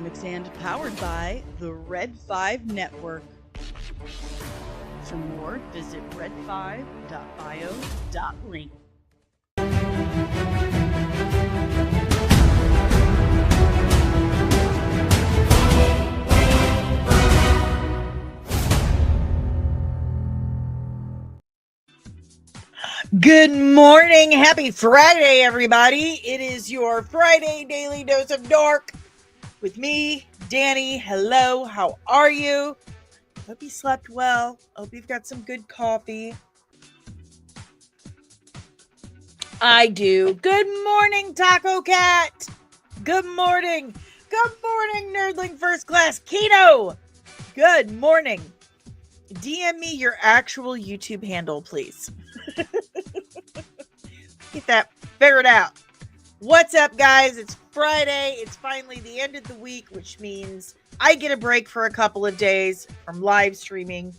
Comics and powered by the Red 5 Network. For more, visit red5.bio.link. Good morning. Happy Friday, everybody. It is your Friday Daily Dose of Dork with me, Danny. Hello. How are you? Hope you slept well. Hope you've got some good coffee. I do. Good morning, Taco Cat. Good morning. Good morning, Nerdling First Class Keto. Good morning. DM me your actual YouTube handle, please. Get that figured out. What's up, guys? It's Friday. It's finally the end of the week, which means I get a break for a couple of days from live streaming.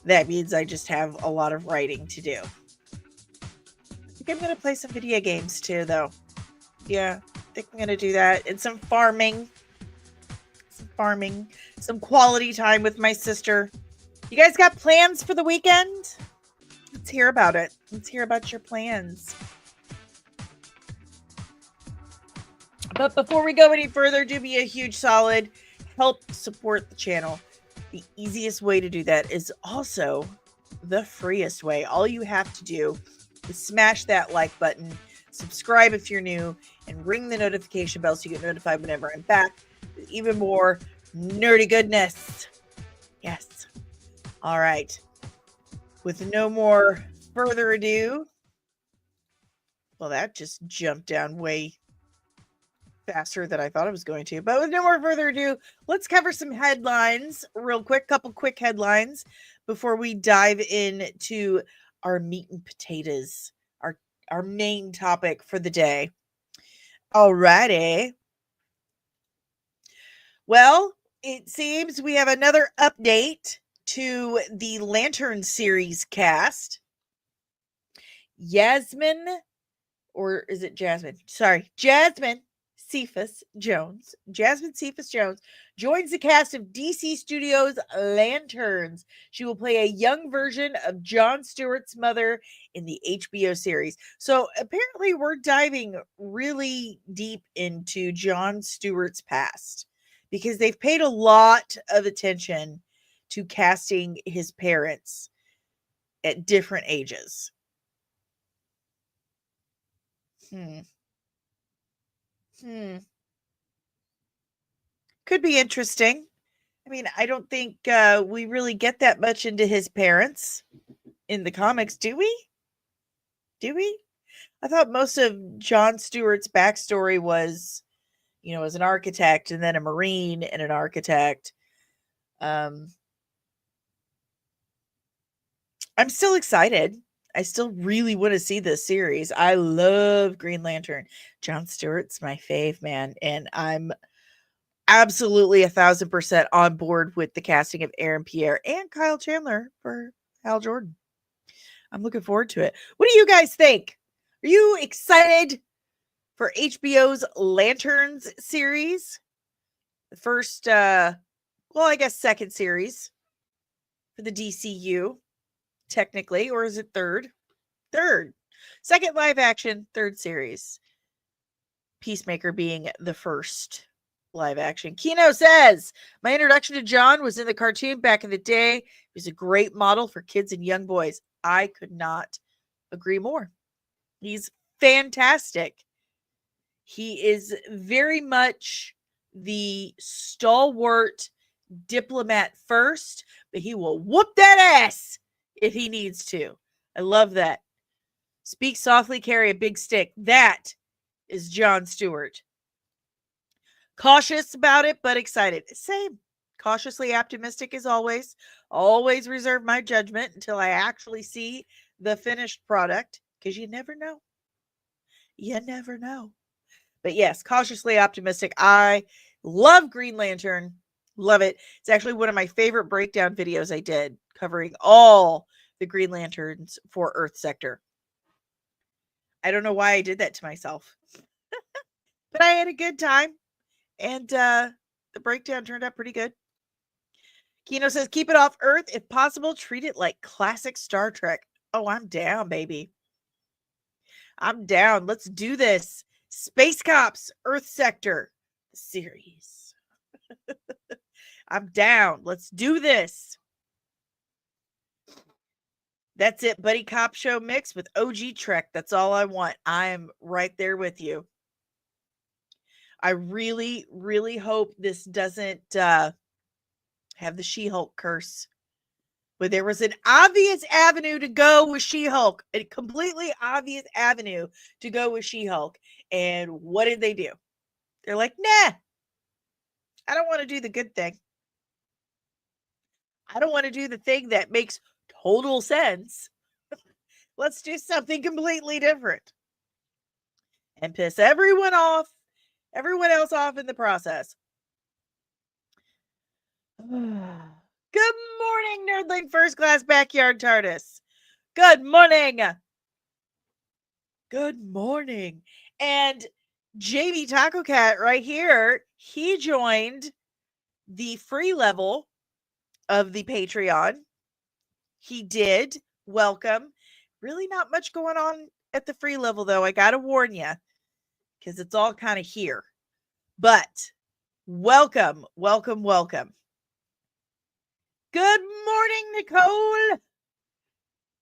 That means I just have a lot of writing to do. I think I'm going to play some video games too, though. Yeah, I think I'm going to do that. And some farming. Some quality time with my sister. You guys got plans for the weekend? Let's hear about it. Let's hear about your plans. But before we go any further, do me a huge solid. Help support the channel. The easiest way to do that is also the freest way. All you have to do is smash that like button, subscribe if you're new, and ring the notification bell so you get notified whenever I'm back with even more nerdy goodness. Yes. All right. With no more further ado, well, that just jumped down way faster than I thought it was going to. But with no more further ado, let's cover some headlines real quick. Couple quick headlines before we dive into our meat and potatoes, our main topic for the day. Alrighty. Well, it seems we have another update to the Lantern series cast. Jasmine Cephas Jones joins the cast of DC Studios' Lanterns. She will play a young version of Jon Stewart's mother in the HBO series. So apparently we're diving really deep into Jon Stewart's past because they've paid a lot of attention to casting his parents at different ages. Could be interesting. I mean, I don't think we really get that much into his parents in the comics, do we? I thought most of Jon Stewart's backstory was, as an architect and then a Marine and an architect. I'm still excited. I still really want to see this series. I love Green Lantern. Jon Stewart's my fave, man. And I'm absolutely 1,000% on board with the casting of Aaron Pierre and Kyle Chandler for Hal Jordan. I'm looking forward to it. What do you guys think? Are you excited for HBO's Lanterns series? The first, second series for the DCU, technically, or is it third? Third. Second live action, third series. Peacemaker being the first live action. Kino says, my introduction to Jon was in the cartoon back in the day. He was a great model for kids and young boys. I could not agree more. He's fantastic. He is very much the stalwart diplomat first, but he will whoop that ass if he needs to. I love that. Speak softly, carry a big stick. That is Jon Stewart. Cautious about it, but excited. Same. Cautiously optimistic as always. Always reserve my judgment until I actually see the finished product, because you never know. You never know. But yes, cautiously optimistic. I love Green Lantern. Love it. It's actually one of my favorite breakdown videos I did, covering all the Green Lanterns for Earth Sector. I don't know why I did that to myself. But I had a good time. And the breakdown turned out pretty good. Kino says, keep it off Earth. If possible, treat it like classic Star Trek. Oh, I'm down, baby. I'm down. Let's do this. Space Cops, Earth Sector, the series. I'm down. Let's do this. That's it, buddy cop show mix with OG Trek. That's all I want. I'm right there with you. I really, really hope this doesn't have the She-Hulk curse. But there was an obvious avenue to go with She-Hulk, a completely obvious avenue to go with She-Hulk. And what did they do? They're like, nah, I don't want to do the good thing. I don't want to do the thing that makes total sense. Let's do something completely different and piss everyone else off in the process. Good morning, Nerdling First Class Backyard TARDIS. Good morning. Good morning. And Jamie Taco Cat right here, he joined the free level of the Patreon. He did. Welcome. Really not much going on at the free level, though. I got to warn you, because it's all kind of here. But welcome, welcome, welcome. Good morning, Nicole.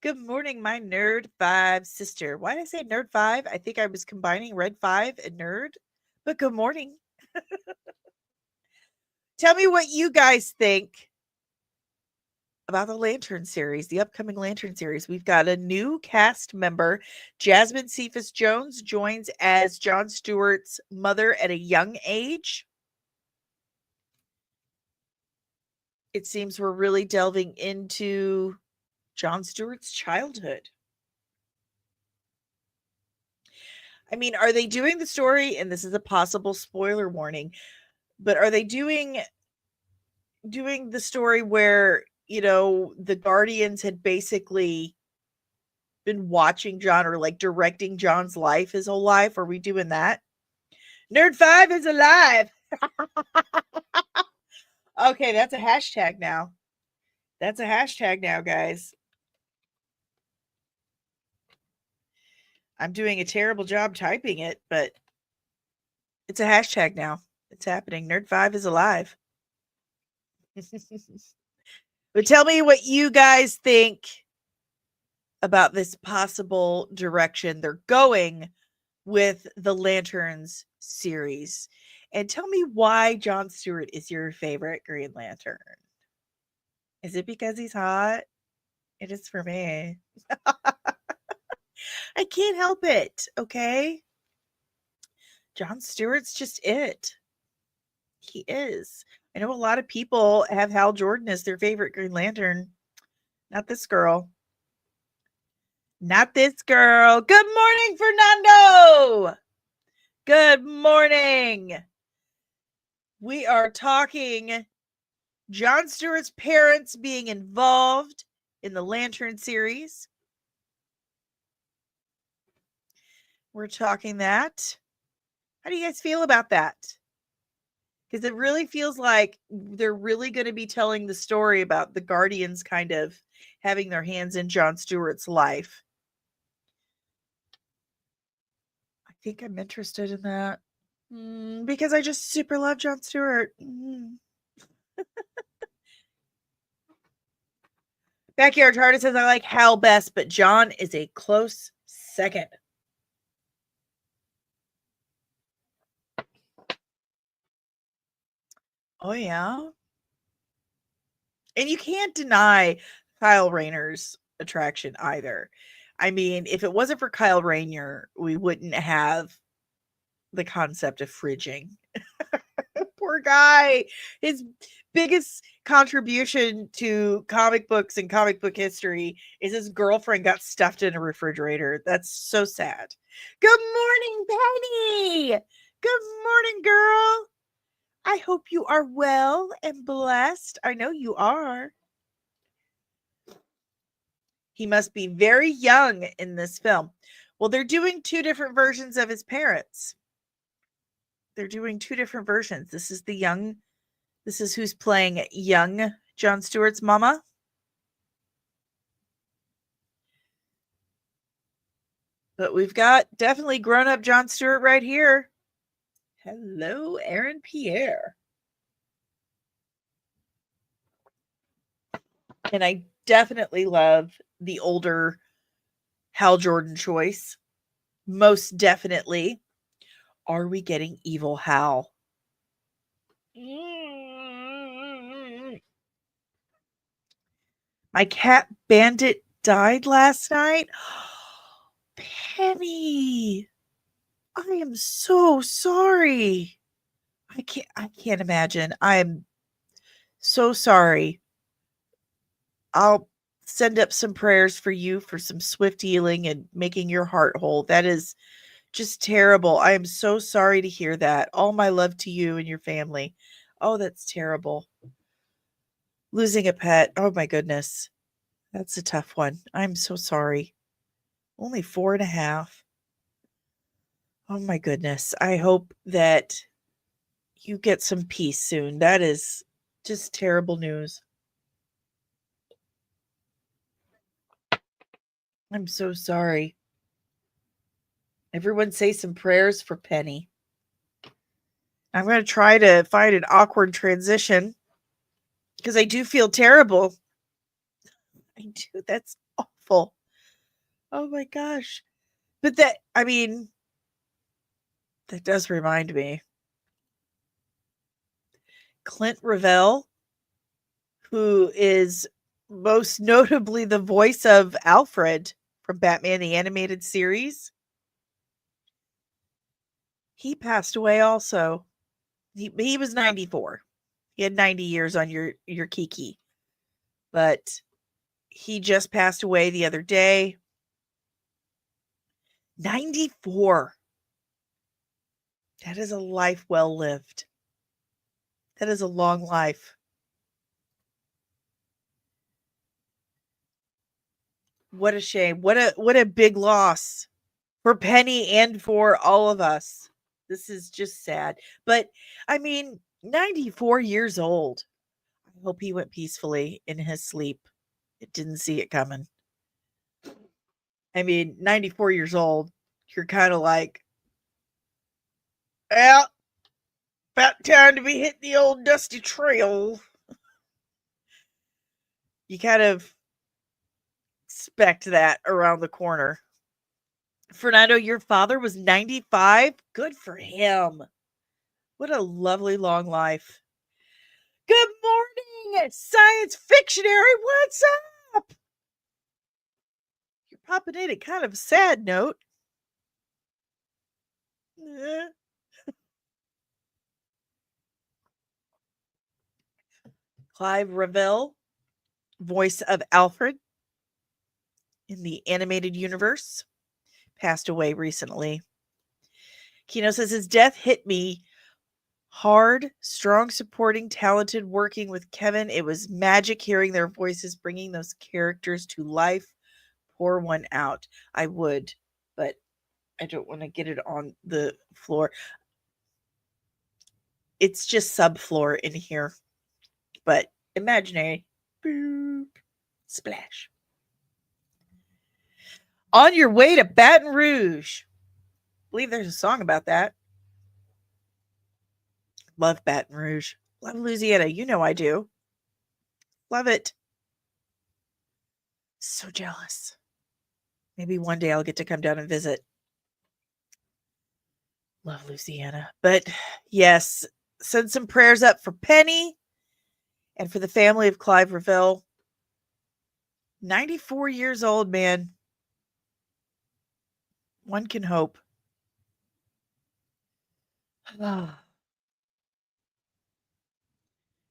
Good morning, my Nerd 5 sister. Why did I say Nerd 5? I think I was combining Red 5 and Nerd. But good morning. Tell me what you guys think about the Lantern series, the upcoming Lantern series. We've got a new cast member. Jasmine Cephas Jones joins as Jon Stewart's mother at a young age. It seems we're really delving into Jon Stewart's childhood. I mean, are they doing the story, and this is a possible spoiler warning, but are they doing the story where, you know, the Guardians had basically been watching Jon or like directing Jon's life his whole life? Are we doing that? Nerd 5 is alive. Okay, that's a hashtag now. That's a hashtag now, guys. I'm doing a terrible job typing it, but it's a hashtag now. It's happening. Nerd 5 is alive. But tell me what you guys think about this possible direction they're going with the Lanterns series. And tell me why Jon Stewart is your favorite Green Lantern. Is it because he's hot? It is for me. I can't help it, okay? Jon Stewart's just it. He is. I know a lot of people have Hal Jordan as their favorite Green Lantern. Not this girl. Not this girl. Good morning, Fernando. Good morning. We are talking Jon Stewart's parents being involved in the Lantern series. We're talking that. How do you guys feel about that? Because it really feels like they're really going to be telling the story about the Guardians kind of having their hands in Jon Stewart's life. I think I'm interested in that. Because I just super love Jon Stewart. Backyard Tardis says, I like Hal best, but Jon is a close second. Oh, yeah? And you can't deny Kyle Rayner's attraction either. I mean, if it wasn't for Kyle Rayner, we wouldn't have the concept of fridging. Poor guy. His biggest contribution to comic books and comic book history is his girlfriend got stuffed in a refrigerator. That's so sad. Good morning, Penny. Good morning, girl. I hope you are well and blessed. I know you are. He must be very young in this film. Well, they're doing two different versions of his parents. they're doing two different versions. This is who's playing young Jon Stewart's mama. But we've got definitely grown up Jon Stewart right here. Hello, Aaron Pierre. And I definitely love the older Hal Jordan choice. Most definitely. Are we getting evil Hal? My cat Bandit died last night. Penny, I am so sorry. I can't imagine. I'm so sorry. I'll send up some prayers for you for some swift healing and making your heart whole. That is just terrible. I am so sorry to hear that. All my love to you and your family. Oh, that's terrible. Losing a pet. Oh my goodness. That's a tough one. I'm so sorry. Only 4.5. Oh my goodness. I hope that you get some peace soon. That is just terrible news. I'm so sorry. Everyone say some prayers for Penny. I'm going to try to find an awkward transition because I do feel terrible. I do. That's awful. Oh my gosh. But I mean, that does remind me. Clint Revell, who is most notably the voice of Alfred from Batman the Animated Series, he passed away also. He was 94. He had 90 years on your Kiki. But he just passed away the other day. 94. That is a life well lived. That is a long life. What a shame. What a big loss for Penny and for all of us. This is just sad. But I mean, 94 years old. I hope he went peacefully in his sleep. It didn't see it coming. I mean, 94 years old, you're kind of like, well, about time to be hitting the old dusty trail. You kind of expect that around the corner. Fernando, your father was 95. Good for him. What a lovely long life. Good morning, science fictionary. What's up? You're popping in at kind of a sad note. Clive Revell, voice of Alfred in the animated universe, passed away recently. Kino says his death hit me hard, strong, supporting, talented, working with Kevin. It was magic hearing their voices, bringing those characters to life. Pour one out. I would, but I don't want to get it on the floor. It's just subfloor in here, but imaginary. Boop. Splash. On your way to Baton Rouge. I believe there's a song about that. Love Baton Rouge. Love Louisiana. You know I do. Love it. So jealous. Maybe one day I'll get to come down and visit. Love Louisiana. But yes, send some prayers up for Penny and for the family of Clive Revell. 94 years old, man. One can hope.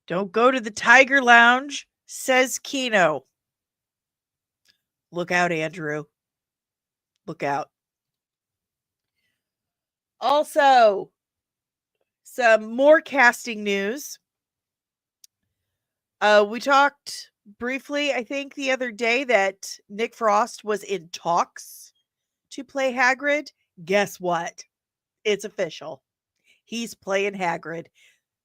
Don't go to the Tiger Lounge, says Kino. Look out, Andrew. Look out. Also, some more casting news. We talked briefly, I think, the other day that Nick Frost was in talks to play Hagrid. Guess what? It's official. He's playing Hagrid.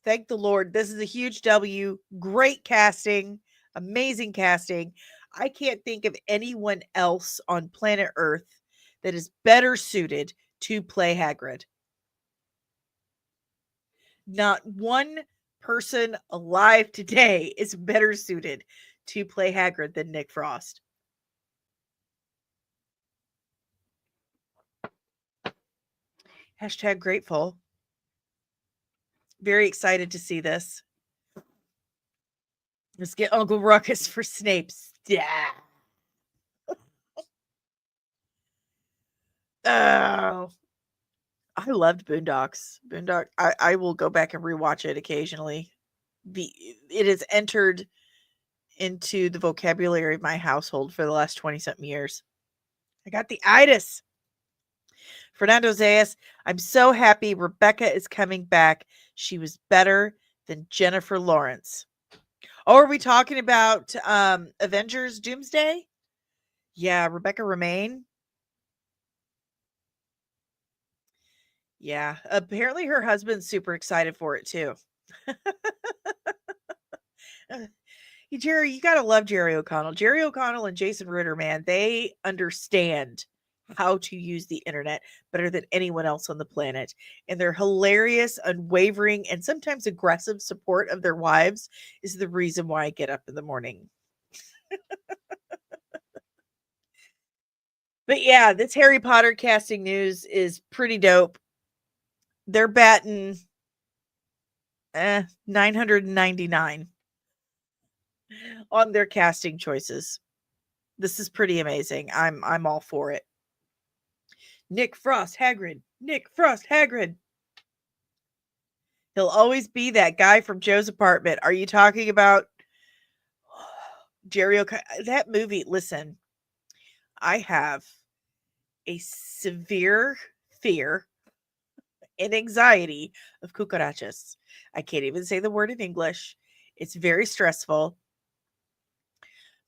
Thank the Lord. This is a huge W. Great casting, amazing casting. I can't think of anyone else on planet Earth that is better suited to play Hagrid. Not one person alive today is better suited to play Hagrid than Nick Frost. Hashtag grateful. Very excited to see this. Let's get Uncle Ruckus for Snape's. Yeah. Oh, I loved Boondocks. I will go back and rewatch it occasionally. It has entered into the vocabulary of my household for the last 20 something years. I got the itis. Fernando Zayas, I'm so happy Rebecca is coming back. She was better than Jennifer Lawrence. Oh, are we talking about Avengers Doomsday? Yeah, Rebecca Romaine. Yeah, apparently her husband's super excited for it too. Jerry, you gotta love Jerry O'Connell. Jerry O'Connell and Jason Ritter, man, they understand how to use the internet better than anyone else on the planet. And their hilarious, unwavering, and sometimes aggressive support of their wives is the reason why I get up in the morning. But yeah, this Harry Potter casting news is pretty dope. They're batting 999 on their casting choices. This is pretty amazing. I'm all for it. Nick Frost Hagrid. Nick Frost Hagrid. He'll always be that guy from Joe's Apartment. Are you talking about Jerry that movie? Listen, I have a severe fear and anxiety of cucarachas. I can't even say the word in English. It's very stressful.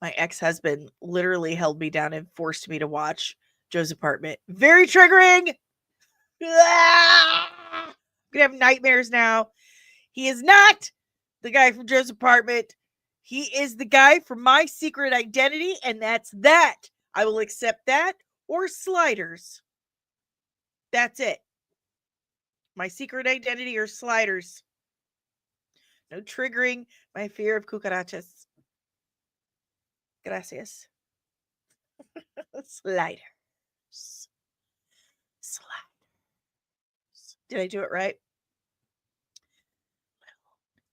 My ex-husband literally held me down and forced me to watch Joe's Apartment. Very triggering. I'm gonna have nightmares now. He is not the guy from Joe's Apartment. He is the guy from My Secret Identity, and that's that. I will accept that or Sliders. That's it. My Secret Identity or Sliders. No triggering my fear of cucarachas. Gracias. Sliders. Sliders. Did I do it right?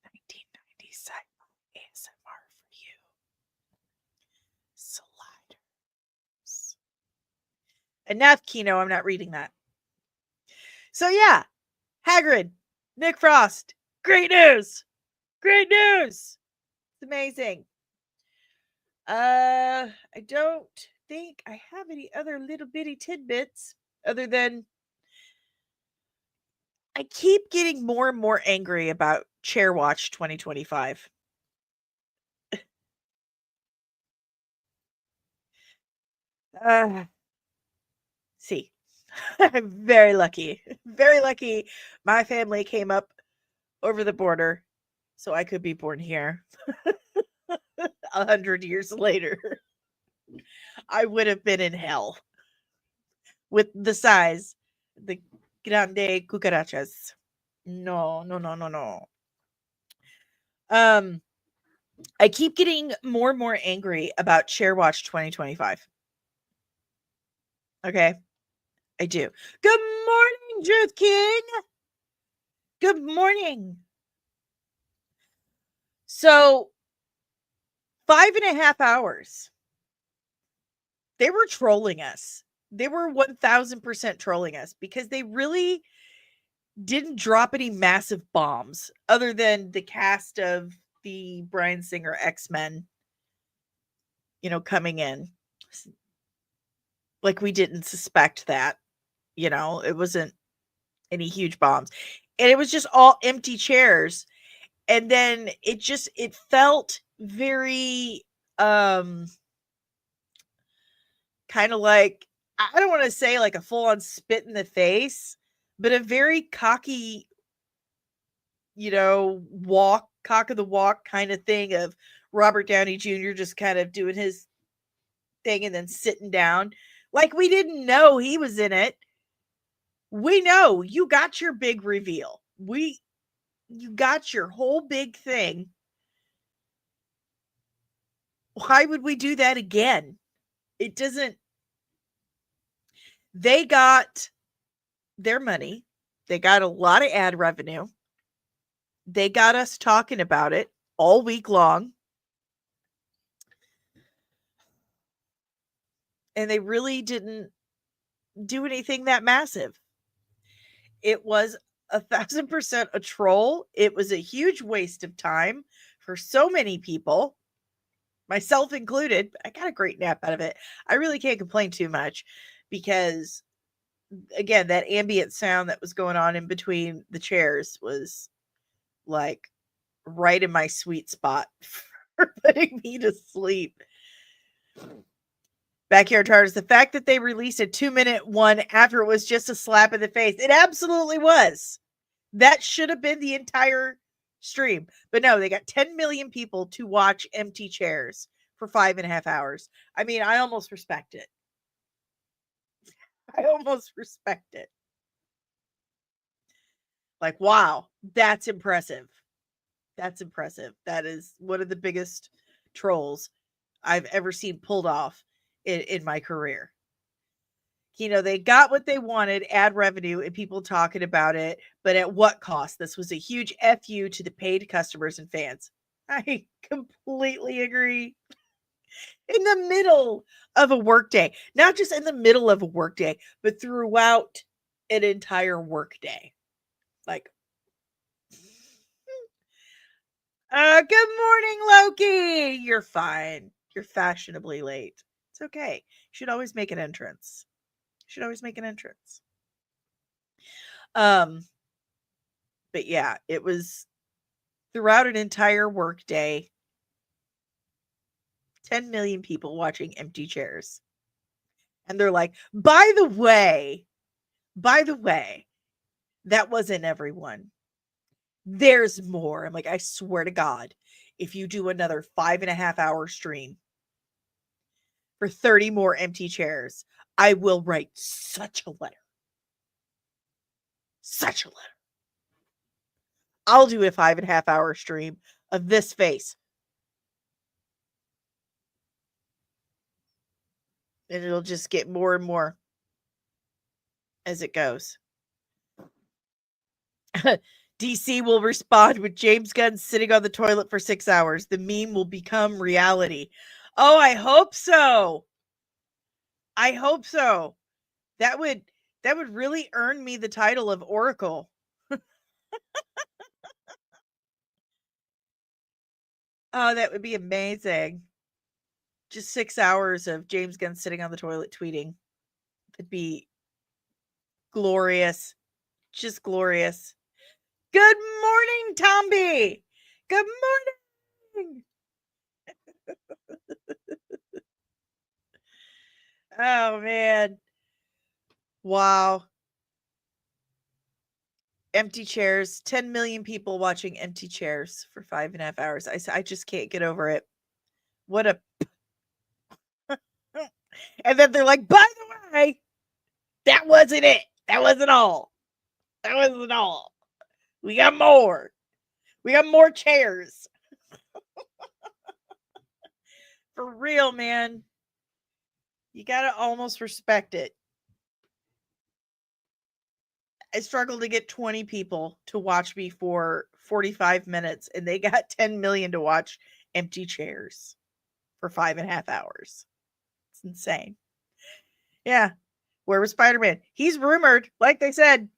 1990s sci-fi ASMR for you. Sliders. Enough, Kino. I'm not reading that. So yeah, Hagrid, Nick Frost. Great news. Great news. It's amazing. I don't think I have any other little bitty tidbits other than I keep getting more and more angry about Chair Watch 2025. Uh, see, I'm very lucky. Very lucky my family came up over the border so I could be born here 100 years later. I would have been in hell with the size, the grande cucarachas. No, no, no, no, no. Um, I keep getting more and more angry about Chair Watch 2025. Okay, I do. Good morning, Truth King. Good morning. So, 5.5 hours. They were trolling us. They were 1000% trolling us because they really didn't drop any massive bombs other than the cast of the Bryan Singer X-Men, coming in. Like we didn't suspect that, it wasn't any huge bombs. And it was just all empty chairs. And then it felt very kind of like, I don't want to say like a full on spit in the face, but a very cocky walk, cock of the walk kind of thing of Robert Downey Jr. just kind of doing his thing and then sitting down. Like we didn't know he was in it. We know you got your big reveal. You got your whole big thing. Why would we do that again? It doesn't. They got their money. They got a lot of ad revenue. They got us talking about it all week long. And they really didn't do anything that massive. It was 1,000% a troll. It was a huge waste of time for so many people, myself included. I got a great nap out of it. I really can't complain too much because, again, that ambient sound that was going on in between the chairs was like right in my sweet spot for putting me to sleep. Backyard Tartars, the fact that they released a 2-minute one after it was just a slap in the face, it absolutely was. That should have been the entire stream. But no, they got 10 million people to watch empty chairs for 5.5 hours. I mean, I almost respect it. I almost respect it. Like, wow, that's impressive. That's impressive. That is one of the biggest trolls I've ever seen pulled off in my career. They got what they wanted, ad revenue and people talking about it, but at what cost? This was a huge FU to the paid customers and fans. I completely agree. In the middle of a workday, not just in the middle of a workday, but throughout an entire workday. Like, good morning, Loki. You're fine. You're fashionably late. It's okay. You should always make an entrance. But yeah, it was throughout an entire workday. 10 million people watching empty chairs. And they're like, by the way, that wasn't everyone. There's more. I'm like, I swear to God, if you do another 5.5 hour stream for 30 more empty chairs, I will write such a letter. Such a letter. I'll do a 5.5 hour stream of this face. And it'll just get more and more as it goes. DC will respond with James Gunn sitting on the toilet for 6 hours. The meme will become reality. Oh, I hope so. I hope so. That would really earn me the title of Oracle. Oh, that would be amazing. Just 6 hours of James Gunn sitting on the toilet tweeting. It'd be glorious. Just glorious. Good morning, Tomby. Good morning. Oh, man. Wow. Empty chairs. 10 million people watching empty chairs for 5.5 hours. I just can't get over it. What a. And then they're like, by the way, that wasn't it. That wasn't all. That wasn't all. We got more. We got more chairs. For real, man. You gotta almost respect it. I struggled to get 20 people to watch me for 45 minutes, and they got 10 million to watch empty chairs for 5.5 hours. It's insane. Yeah. Where was Spider-Man? He's rumored, like they said.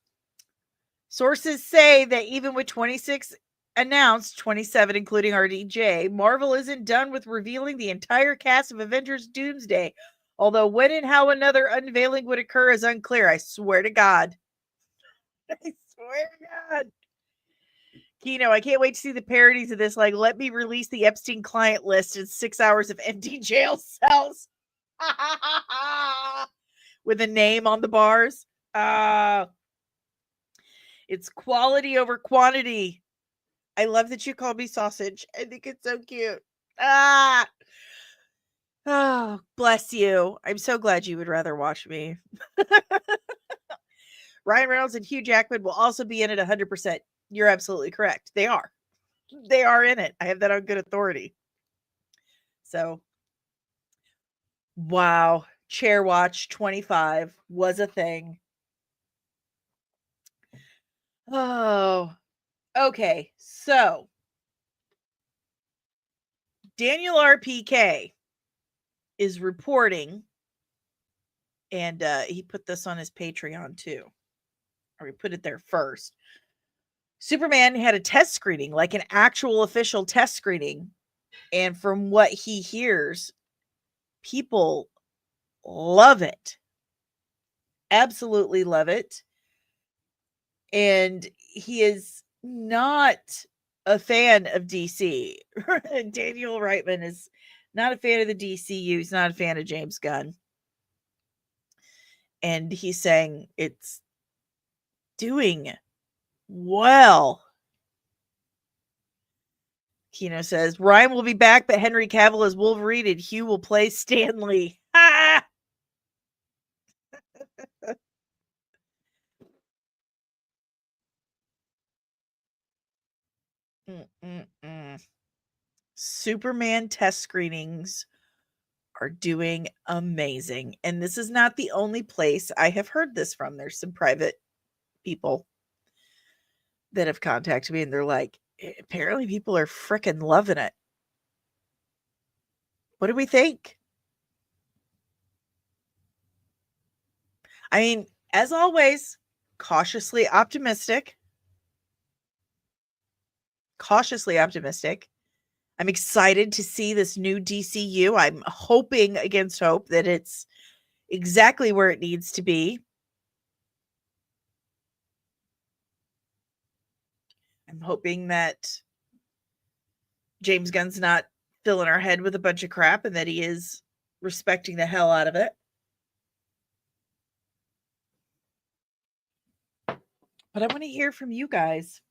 Sources say that even with 26 announced, 27 including RDJ, Marvel isn't done with revealing the entire cast of Avengers Doomsday. Although when and how another unveiling would occur is unclear. I swear to God. I swear to God. Kino, I can't wait to see the parodies of this. Like, let me release the Epstein client list in 6 hours of empty jail cells. With a name on the bars. It's quality over quantity. I love that you called me sausage. I think it's so cute. Ah! Oh, bless you. I'm so glad you would rather watch me. Ryan Reynolds and Hugh Jackman will also be in it 100%. You're absolutely correct. They are. They are in it. I have that on good authority. So, wow. Chair Watch 25 was a thing. Oh, okay. So, Daniel RPK is reporting, and he put this on his Patreon too, or he put it there first. Superman had a test screening, like an actual official test screening. And from what he hears, people love it. Absolutely love it. And he is not a fan of DC. Daniel Reitman is not a fan of the DCU. He's not a fan of James Gunn. And he's saying it's doing well. Kino says, Ryan will be back, but Henry Cavill is Wolverine and Hugh will play Stanley. Ha! Superman test screenings are doing amazing. And this is not the only place I have heard this from. There's some private people that have contacted me and they're like, apparently people are freaking loving it. What do we think? I mean, as always, cautiously optimistic. Cautiously optimistic. I'm excited to see this new DCU. I'm hoping against hope that it's exactly where it needs to be. I'm hoping that James Gunn's not filling our head with a bunch of crap and that he is respecting the hell out of it. But I want to hear from you guys.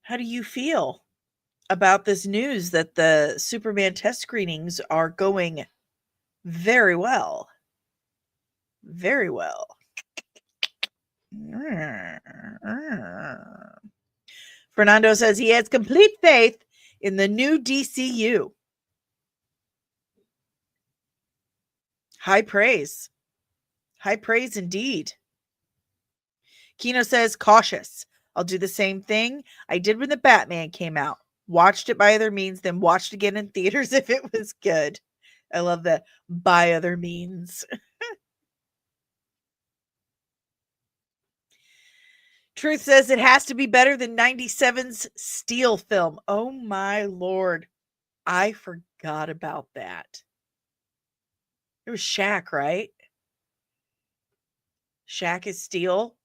How do you feel about this news that the Superman test screenings are going very well? Very well. Fernando says he has complete faith in the new DCU. High praise. High praise indeed. Kino says cautious. I'll do the same thing I did when the Batman came out. Watched it by other means, then watched again in theaters if it was good. I love that by other means. Truth says it has to be better than 97's Steel film. Oh my lord. I forgot about that. It was Shaq, right? Shaq is Steel.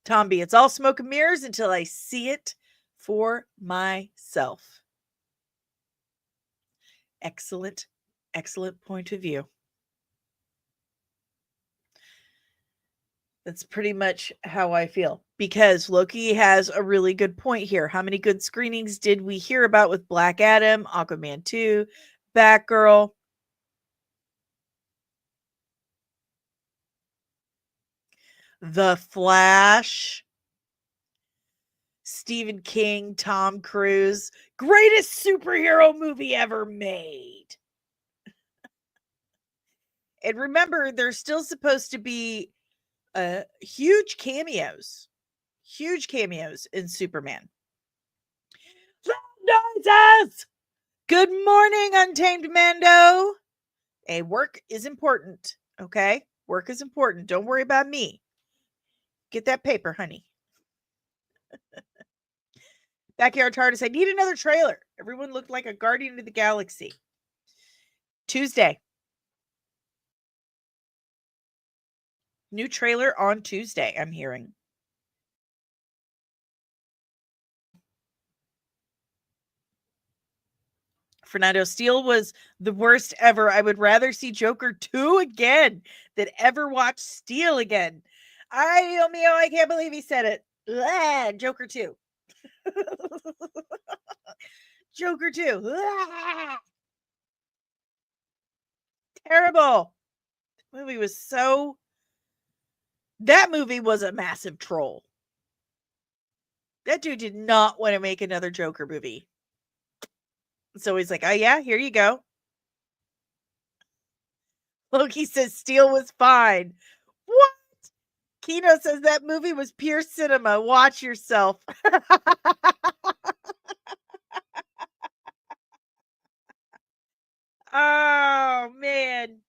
Tomby, it's all smoke and mirrors until I see it for myself. Excellent, excellent point of view. That's pretty much how I feel because Loki has a really good point here. How many good screenings did we hear about with Black Adam, Aquaman 2, Batgirl? The Flash, Stephen King, Tom Cruise, greatest superhero movie ever made. And remember, there's still supposed to be huge cameos in Superman. Noises! Good morning, Untamed Mando. Hey, work is important, okay? Work is important. Don't worry about me. Get that paper, honey. Backyard TARDIS, I need another trailer. Everyone looked like a Guardian of the Galaxy. Tuesday. New trailer on Tuesday, I'm hearing. Fernando Steele was the worst ever. I would rather see Joker 2 again than ever watch Steele again. Oh, mio, I can't believe he said it. Joker 2. Joker 2. Terrible. Movie was so that movie was a massive troll. That dude did not want to make another Joker movie. So he's like, "Oh yeah, here you go." Loki says Steel was fine. What? Kino says that movie was pure cinema. Watch yourself. Oh man.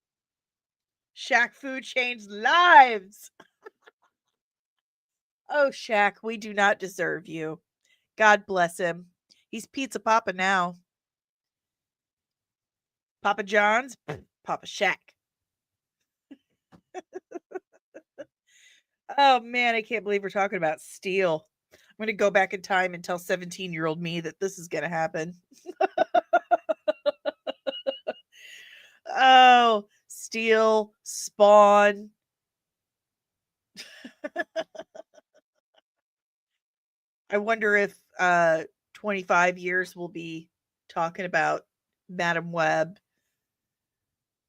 Shaq Fu changed lives. Oh, Shaq, we do not deserve you. God bless him. He's Pizza Papa now. Papa John's, Papa Shaq. Oh man, I can't believe we're talking about Steel. I'm going to go back in time and tell 17-year-old me that this is going to happen. Oh, Steel, Spawn. I wonder if 25 years we'll be talking about Madam Web,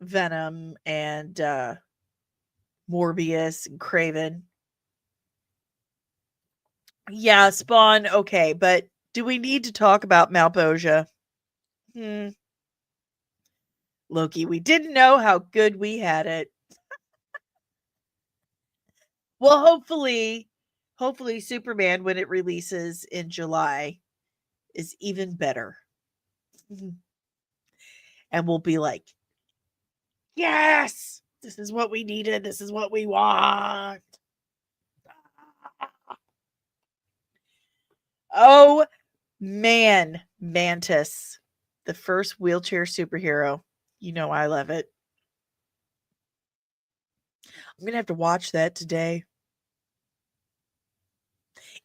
Venom, and Morbius and Craven. Yeah, Spawn, okay, but do we need to talk about Malboja? Loki, we didn't know how good we had it. Well, hopefully Superman when it releases in July is even better. And we'll be like, "Yes! This is what we needed. This is what we want." Oh man, Mantis, the first wheelchair superhero. You know I love it. I'm gonna have to watch that today.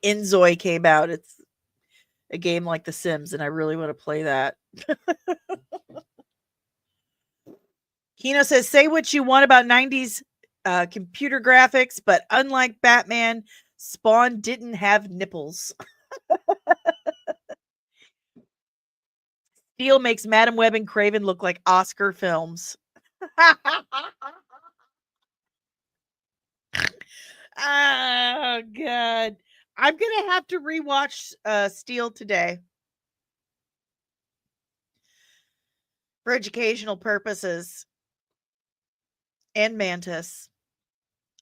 Inzoi came out. It's a game like The Sims, and I really want to play that. Kino says, "Say what you want about 90s computer graphics, but unlike Batman, Spawn didn't have nipples." Steel makes Madam Web and Craven look like Oscar films. Oh god. I'm gonna have to rewatch Steel today for educational purposes. And Mantis.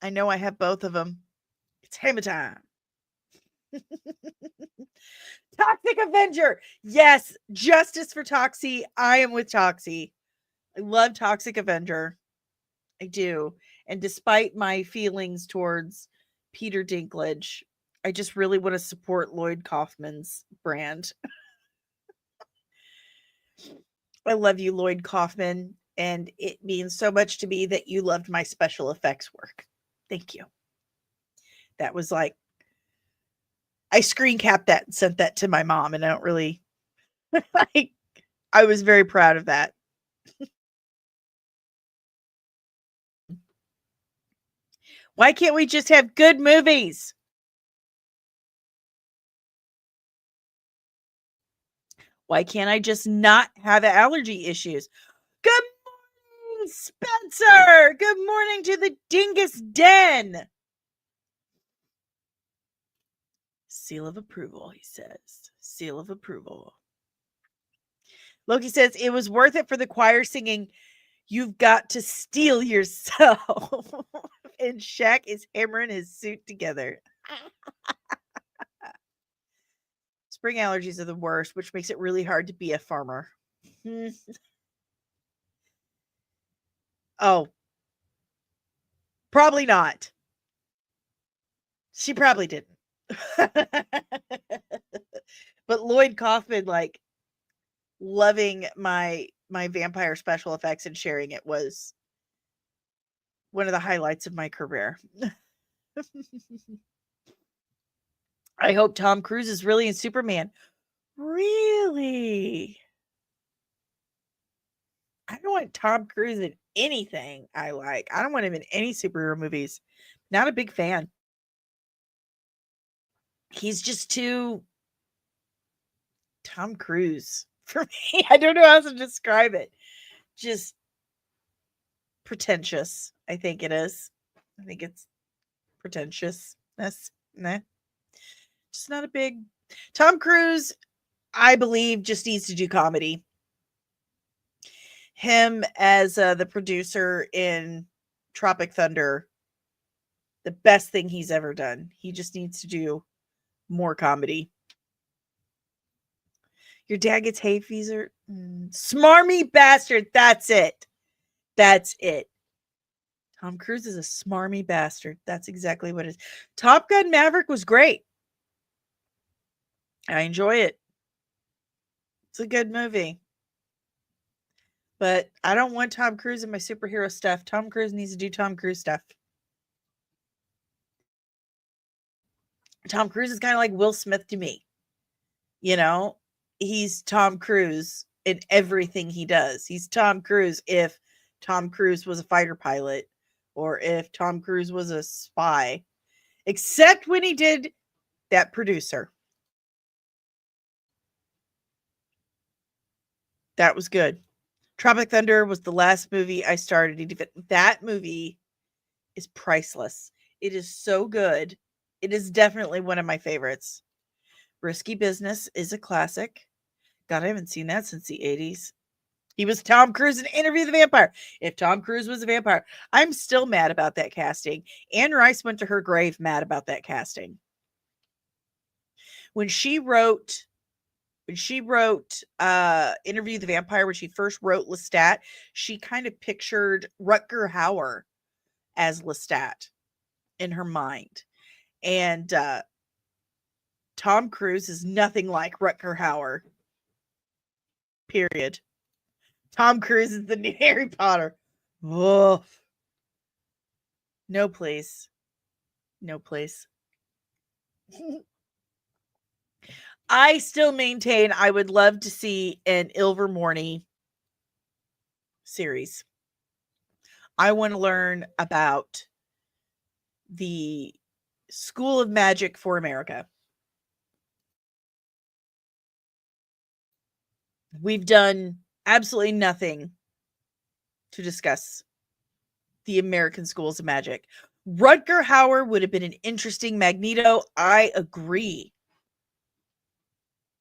I know I have both of them. It's hammer time. Toxic Avenger. Yes, justice for Toxie. I am with Toxie. I love Toxic Avenger. I do. And despite my feelings towards Peter Dinklage, I just really want to support Lloyd Kaufman's brand. I love you, Lloyd Kaufman, and it means so much to me that you loved my special effects work. Thank you. That was like, I screen capped that and sent that to my mom, and I don't really, like, I was very proud of that. Why can't we just have good movies? Why can't I just not have allergy issues? Good morning, Spencer. Good morning to the Dingus Den. Seal of approval, he says. Seal of approval. Loki says it was worth it for the choir singing, "You've got to steal yourself." And Shaq is hammering his suit together. Spring allergies are the worst, which makes it really hard to be a farmer. Oh, probably not. She probably didn't. But Lloyd Kaufman, like, loving my vampire special effects and sharing it was one of the highlights of my career. I hope Tom Cruise is really in Superman. Really? I don't want Tom Cruise in anything I like. I don't want him in any superhero movies. Not a big fan. He's just too Tom Cruise for me. I don't know how to describe it. Just pretentious, I think it is. I think it's pretentious. That's nah. Just not a big Tom Cruise, I believe, just needs to do comedy. Him as the producer in Tropic Thunder, the best thing he's ever done. He just needs to do more comedy. Your dad gets hay fever. Smarmy bastard. That's it. That's it. Tom Cruise is a smarmy bastard. That's exactly what it is. Top Gun Maverick was great. I enjoy it. It's a good movie. But I don't want Tom Cruise in my superhero stuff. Tom Cruise needs to do Tom Cruise stuff. Tom Cruise is kind of like Will Smith to me. You know, he's Tom Cruise in everything he does. He's Tom Cruise if Tom Cruise was a fighter pilot or if Tom Cruise was a spy, except when he did that producer. That was good. Tropic Thunder was the last movie I started. That movie is priceless. It is so good. It is definitely one of my favorites. Risky Business is a classic. God, I haven't seen that since the 80s. He was Tom Cruise in Interview with the Vampire. If Tom Cruise was a vampire, I'm still mad about that casting. Anne Rice went to her grave mad about that casting. When she wrote Interview with the Vampire, when she first wrote Lestat, she kind of pictured Rutger Hauer as Lestat in her mind. And Tom Cruise is nothing like Rutger Hauer. Period. Tom Cruise is the new Harry Potter. Whoa. No, please. No, please. I still maintain I would love to see an Ilvermorny series. I want to learn about the School of Magic for America. We've done absolutely nothing to discuss the American Schools of Magic. Rutger Hauer would have been an interesting Magneto. I agree.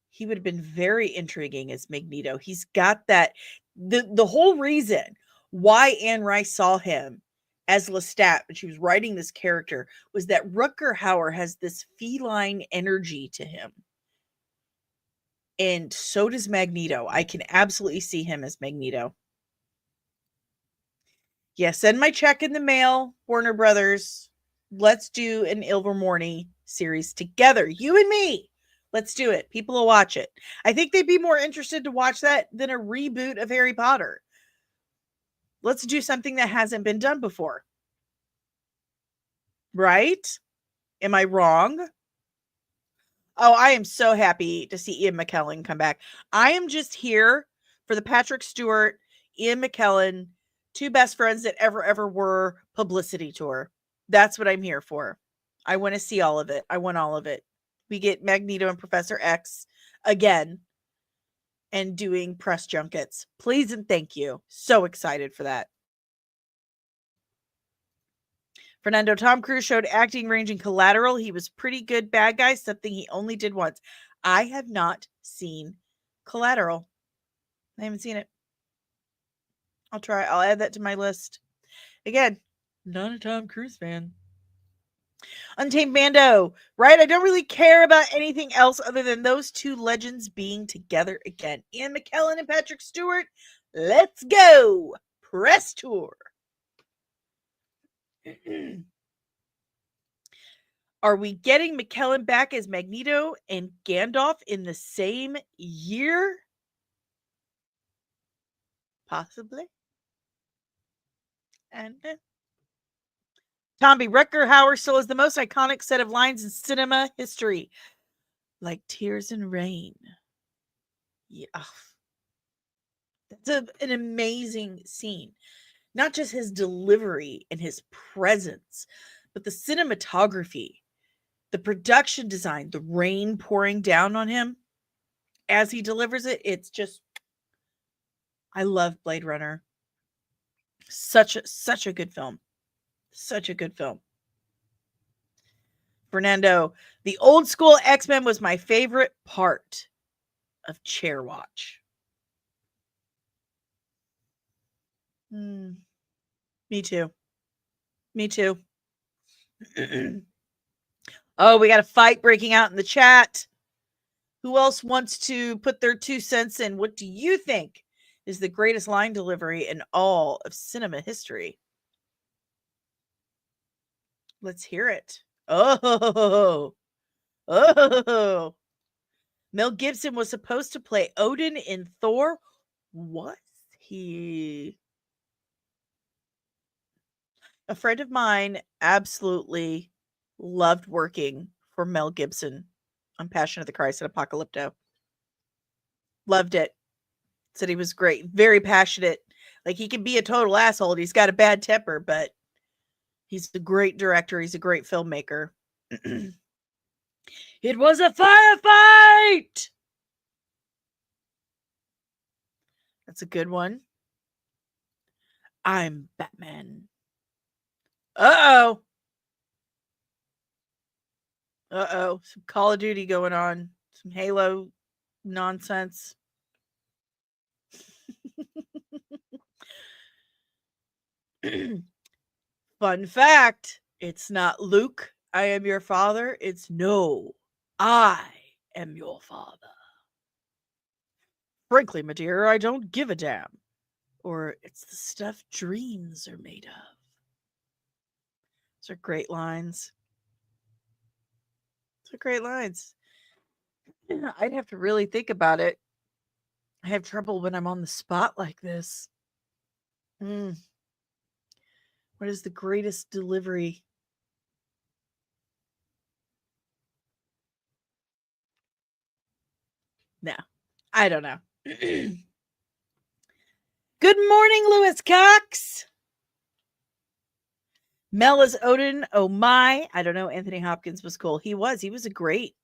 He would have been very intriguing as Magneto. He's got that. The whole reason why Anne Rice saw him as Lestat when she was writing this character was that Rutger Hauer has this feline energy to him. And so does Magneto. I can absolutely see him as Magneto. Yeah, send my check in the mail, Warner Brothers. Let's do an Ilvermorny series together. You and me. Let's do it. People will watch it. I think they'd be more interested to watch that than a reboot of Harry Potter. Let's do something that hasn't been done before. Right? Am I wrong? Oh, I am so happy to see Ian McKellen come back. I am just here for the Patrick Stewart, Ian McKellen, two best friends that ever were publicity tour. That's what I'm here for. I want to see all of it. I want all of it. We get Magneto and Professor X again and doing press junkets. Please and thank you. So excited for that. Fernando, Tom Cruise showed acting range in Collateral. He was pretty good bad guy, something he only did once. I have not seen Collateral. I haven't seen it. I'll try. I'll add that to my list. Again, not a Tom Cruise fan. Untamed Mando, right? I don't really care about anything else other than those two legends being together again. Ian McKellen and Patrick Stewart. Let's go. Press tour. Are we getting McKellen back as Magneto and Gandalf in the same year? Possibly. And Tomby, Rutger Hauer still has the most iconic set of lines in cinema history. Like Tears and Rain. Yeah. That's an amazing scene. Not just his delivery and his presence, but the cinematography. The production design, the rain pouring down on him as he delivers it, it's just, I love Blade Runner. Such a good film. Such a good film. Fernando, the old school X-Men was my favorite part of Chair Watch. Me too. Me too. Oh, we got a fight breaking out in the chat. Who else wants to put their 2 cents in? What do you think is the greatest line delivery in all of cinema history? Let's hear it. Oh. Mel Gibson was supposed to play Odin in Thor. Was he? A friend of mine absolutely loved working for Mel Gibson on Passion of the Christ and Apocalypto. Loved it. Said he was great. Very passionate. Like, he can be a total asshole. He's got a bad temper, but he's a great director. He's a great filmmaker. It was a firefight! That's a good one. I'm Batman. Uh-oh. Uh-oh. Some Call of Duty going on. Some Halo nonsense. Fun fact, it's not Luke, I am your father. It's no, I am your father. Frankly, my dear, I don't give a damn. Or it's the stuff dreams are made of. Those are great lines. Those are great lines. I'd have to really think about it. I have trouble when I'm on the spot like this. What is the greatest delivery? No, I don't know. Good morning, Lewis Cox. Mel is Odin. Oh my! I don't know. Anthony Hopkins was cool. He was a great.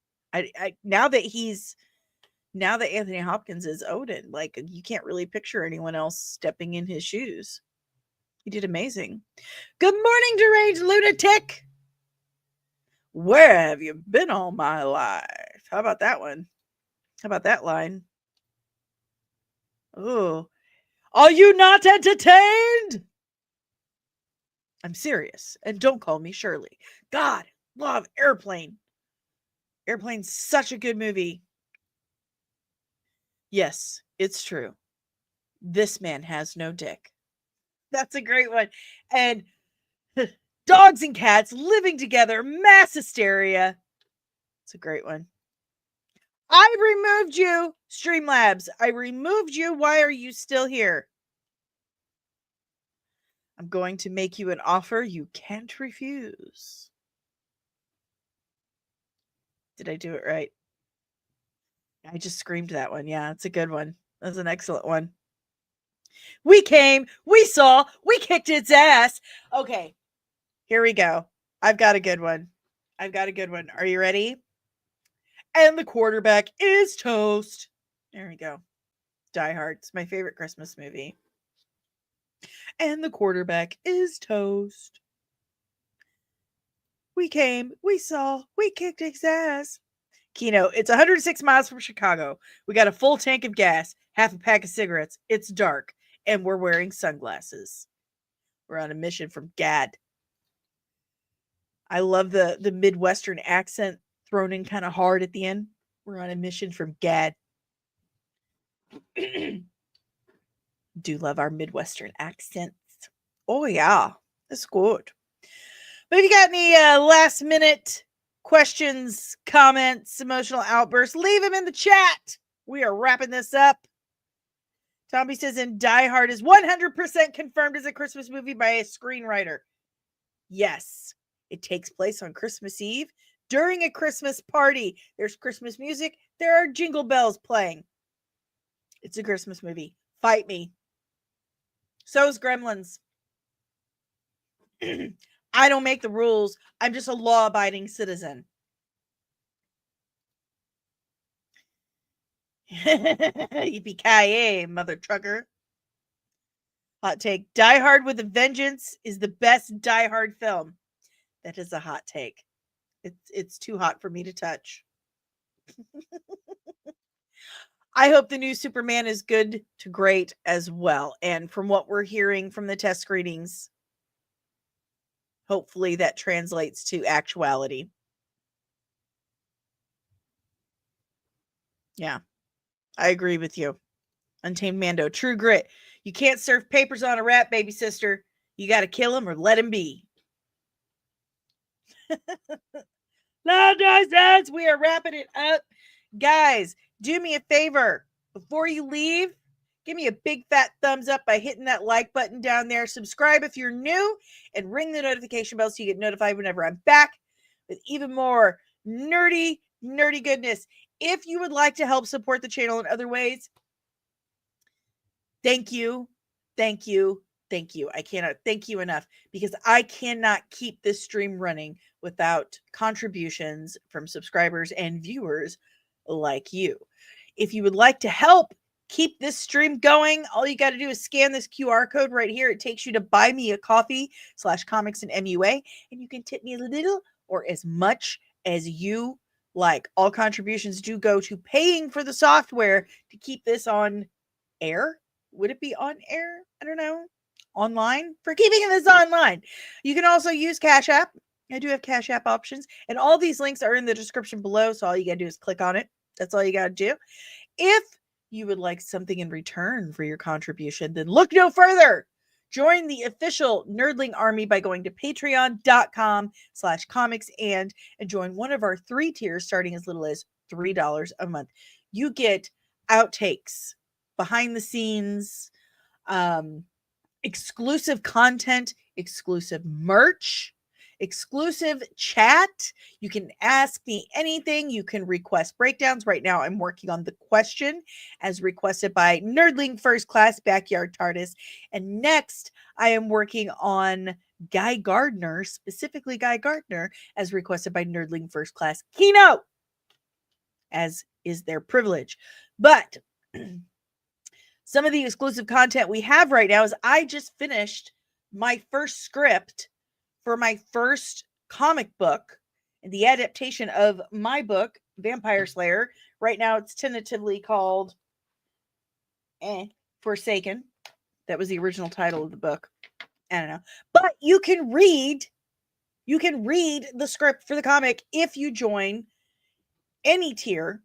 Now that Anthony Hopkins is Odin, like, you can't really picture anyone else stepping in his shoes. He did amazing. Good morning, deranged lunatic. Where have you been all my life? How about that one? How about that line? Oh, are you not entertained? I'm serious, and don't call me Shirley. God, love Airplane. Airplane's such a good movie. Yes, it's true. This man has no dick. That's a great one. And dogs and cats living together, mass hysteria. It's a great one. I removed you, Streamlabs. I removed you. Why are you still here? I'm going to make you an offer you can't refuse. Did I do it right? I just screamed that one. Yeah, it's a good one. That's an excellent one. We came, we saw, we kicked its ass. Okay, here we go. I've got a good one. Are you ready? And the quarterback is toast. There we go. Die Hard. It's my favorite Christmas movie. And the quarterback is toast. We came, we saw, we kicked its ass. Keno, it's 106 miles from Chicago. We got a full tank of gas, half a pack of cigarettes. It's dark, and we're wearing sunglasses. We're on a mission from Gad. I love the Midwestern accent thrown in kind of hard at the end. We're on a mission from Gad. Do love our Midwestern accents. Oh, yeah. That's good. But if you got any last minute questions, comments, emotional outbursts, leave them in the chat. We are wrapping this up. Tommy says, "In Die Hard is 100% confirmed as a Christmas movie by a screenwriter." Yes, it takes place on Christmas Eve during a Christmas party. There's Christmas music. There are jingle bells playing. It's a Christmas movie. Fight me. So's Gremlins. I don't make the rules. I'm just a law-abiding citizen. Yippee-ki-yay, mother trucker. Hot take. Die Hard with a Vengeance is the best Die Hard film. That is a hot take. It's too hot for me to touch. I hope the new Superman is good to great as well. And from what we're hearing from the test screenings, hopefully that translates to actuality. Yeah, I agree with you. Untamed Mando, true grit. You can't serve papers on a rat, baby sister. You got to kill him or let him be. Loud noises. We are wrapping it up. Guys, do me a favor. Before you leave, give me a big fat thumbs up by hitting that like button down there. Subscribe if you're new and ring the notification bell so you get notified whenever I'm back with even more nerdy goodness. If you would like to help support the channel in other ways, thank you. I cannot thank you enough because I cannot keep this stream running without contributions from subscribers and viewers like you. If you would like to help keep this stream going, all you got to do is scan this QR code right here. It takes you to buy me a coffee/comics and MUA, and you can tip me a little or as much as you like. All contributions do go to paying for the software to keep this on air. Would it be on air? I don't know. Online? For keeping this online. You can also use Cash App. I do have Cash App options. And all these links are in the description below. So all you got to do is click on it. That's all you got to do. If you would like something in return for your contribution, then look no further. Join the official Nerdling Army by going to patreon.com/comics and join one of our 3 tiers starting as little as $3 a month. You get outtakes, behind the scenes, exclusive content, exclusive merch, exclusive chat. You can ask me anything. You can request breakdowns. Right now, I'm working on the question as requested by Nerdling First Class Backyard TARDIS. And next, I am working on Guy Gardner, specifically Guy Gardner, as requested by Nerdling First Class Keynote, as is their privilege. But some of the exclusive content we have right now is I just finished my first script for my first comic book, the adaptation of my book, Vampire Slayer. Right now it's tentatively called Forsaken. That was the original title of the book. I don't know. But you can read the script for the comic if you join any tier,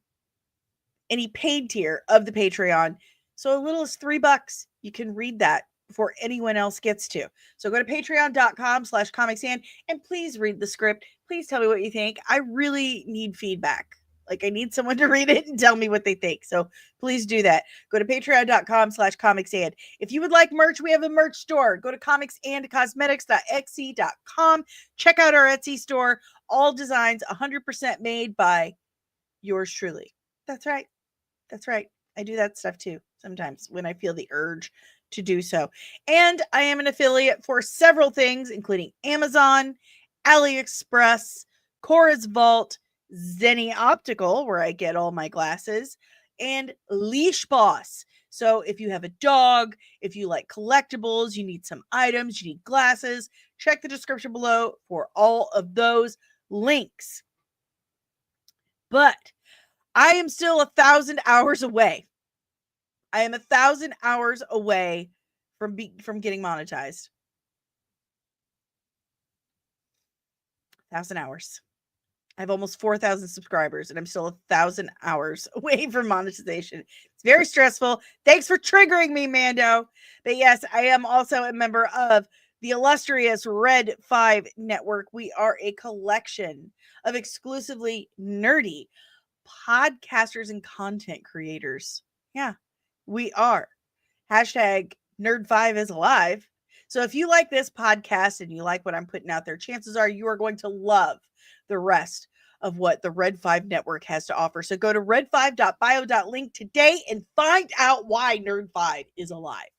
any paid tier of the Patreon. So a little as $3, you can read that before anyone else gets to. So go to patreon.com/comicsand and please read the script. Please tell me what you think. I really need feedback. Like I need someone to read it and tell me what they think. So please do that. Go to patreon.com/comicsand. If you would like merch, we have a merch store. Go to comicsandcosmetics.etsy.com. Check out our Etsy store. All designs 100% made by yours truly. That's right. I do that stuff too sometimes when I feel the urge to do so. And I am an affiliate for several things, including Amazon, AliExpress, Cora's Vault, Zenny Optical, where I get all my glasses, and Leash Boss. So if you have a dog, if you like collectibles, you need some items, you need glasses, check the description below for all of those links. But I am still 1,000 hours away. I am 1,000 hours away from getting monetized. 1,000 hours. I have almost 4,000 subscribers and I'm still 1,000 hours away from monetization. It's very stressful. Thanks for triggering me, Mando. But yes, I am also a member of the illustrious Red 5 Network. We are a collection of exclusively nerdy podcasters and content creators. Yeah, we are. Hashtag Nerd5 is alive. So if you like this podcast and you like what I'm putting out there, chances are you are going to love the rest of what the Red 5 Network has to offer. So go to red5.bio.link today and find out why Nerd 5 is alive.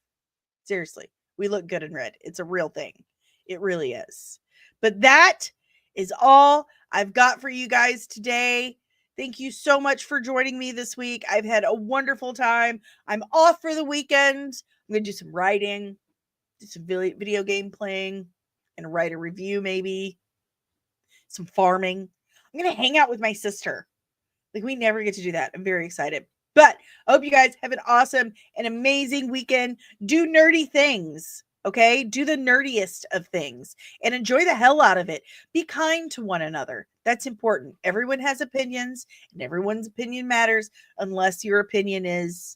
Seriously, we look good in red. It's a real thing. It really is. But that is all I've got for you guys today. Thank you so much for joining me this week. I've had a wonderful time. I'm off for the weekend. I'm going to do some writing, do some video game playing, and write a review maybe, some farming. I'm going to hang out with my sister. Like, we never get to do that. I'm very excited. But I hope you guys have an awesome and amazing weekend. Do nerdy things, okay? Do the nerdiest of things and enjoy the hell out of it. Be kind to one another. That's important. Everyone has opinions, and everyone's opinion matters unless your opinion is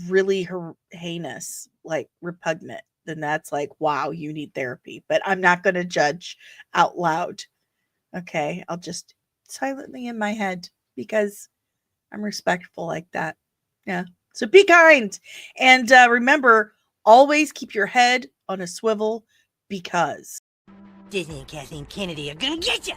really heinous, like repugnant. Then that's like, wow, you need therapy. But I'm not going to judge out loud. Okay? I'll just silently in my head because I'm respectful like that. Yeah. So be kind. And remember, always keep your head on a swivel because Disney and Cassie and Kennedy are gonna get you!